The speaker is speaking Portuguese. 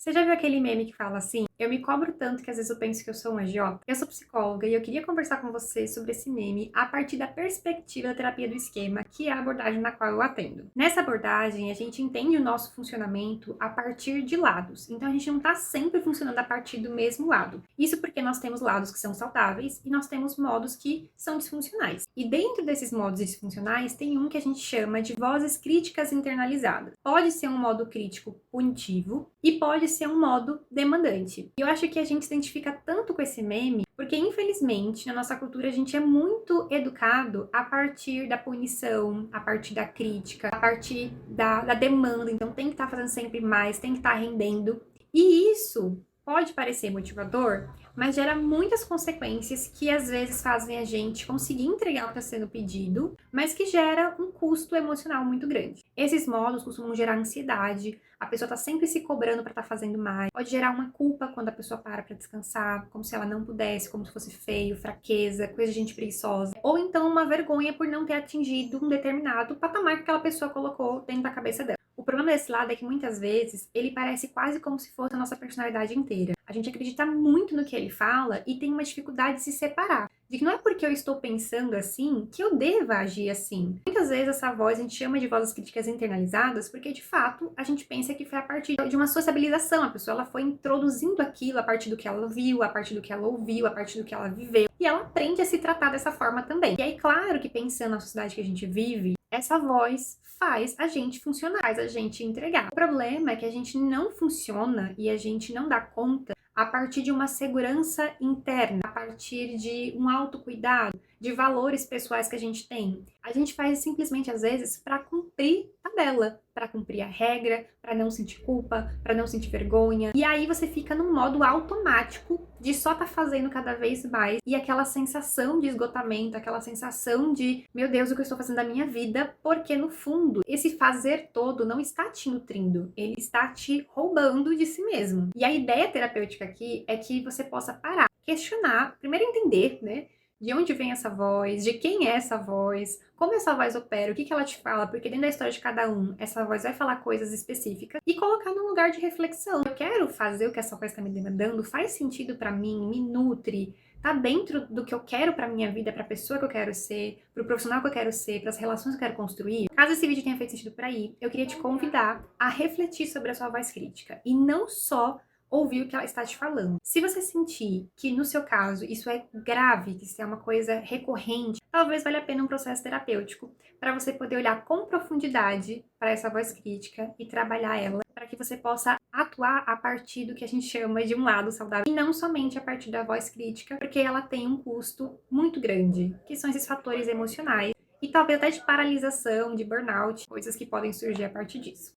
Você já viu aquele meme que fala assim: eu me cobro tanto que às vezes eu penso que eu sou um agiota? Eu sou psicóloga e eu queria conversar com você sobre esse meme a partir da perspectiva da terapia do esquema, que é a abordagem na qual eu atendo. Nessa abordagem, a gente entende o nosso funcionamento a partir de lados. Então a gente não está sempre funcionando a partir do mesmo lado. Isso porque nós temos lados que são saudáveis e nós temos modos que são disfuncionais. E dentro desses modos disfuncionais, tem um que a gente chama de vozes críticas internalizadas. Pode ser um modo crítico punitivo e pode ser um modo demandante. E eu acho que a gente se identifica tanto com esse meme porque, infelizmente, na nossa cultura a gente é muito educado a partir da punição, a partir da crítica, a partir da demanda. Então tem que estar fazendo sempre mais, tem que estar rendendo. E isso pode parecer motivador, mas gera muitas consequências que às vezes fazem a gente conseguir entregar o que está sendo pedido, mas que gera um custo emocional muito grande. Esses modos costumam gerar ansiedade, a pessoa está sempre se cobrando para estar fazendo mais, pode gerar uma culpa quando a pessoa para descansar, como se ela não pudesse, como se fosse feio, fraqueza, coisa de gente preguiçosa, ou então uma vergonha por não ter atingido um determinado patamar que aquela pessoa colocou dentro da cabeça dela. O problema desse lado é que muitas vezes ele parece quase como se fosse a nossa personalidade inteira. A gente acredita muito no que ele fala e tem uma dificuldade de se separar. De que não é porque eu estou pensando assim que eu deva agir assim. Muitas vezes essa voz a gente chama de vozes críticas internalizadas porque de fato a gente pensa que foi a partir de uma sociabilização. A pessoa ela foi introduzindo aquilo a partir do que ela viu, a partir do que ela ouviu, a partir do que ela viveu. E ela aprende a se tratar dessa forma também. E aí, claro que pensando na sociedade que a gente vive, essa voz faz a gente funcionar, faz a gente entregar. O problema é que a gente não funciona e a gente não dá conta a partir de uma segurança interna, a partir de um autocuidado, de valores pessoais que a gente tem. A gente faz simplesmente, às vezes, para cumprir tabela, para cumprir a regra, para não sentir culpa, para não sentir vergonha. E aí você fica num modo automático de só estar fazendo cada vez mais e aquela sensação de esgotamento, aquela sensação de, meu Deus, o que eu estou fazendo da minha vida? Porque no fundo, esse fazer todo não está te nutrindo, ele está te roubando de si mesmo. E a ideia terapêutica aqui é que você possa parar, questionar, primeiro entender, né? De onde vem essa voz, de quem é essa voz, como essa voz opera, o que ela te fala, porque dentro da história de cada um, essa voz vai falar coisas específicas e colocar num lugar de reflexão. Eu quero fazer o que essa voz está me demandando, faz sentido para mim, me nutre, tá dentro do que eu quero pra minha vida, pra pessoa que eu quero ser, pro profissional que eu quero ser, pras relações que eu quero construir. Caso esse vídeo tenha feito sentido pra aí, eu queria te convidar a refletir sobre a sua voz crítica e não só ouvir o que ela está te falando. Se você sentir que, no seu caso, isso é grave, que isso é uma coisa recorrente, talvez valha a pena um processo terapêutico para você poder olhar com profundidade para essa voz crítica e trabalhar ela para que você possa atuar a partir do que a gente chama de um lado saudável e não somente a partir da voz crítica, porque ela tem um custo muito grande, que são esses fatores emocionais e talvez até de paralisação, de burnout, coisas que podem surgir a partir disso.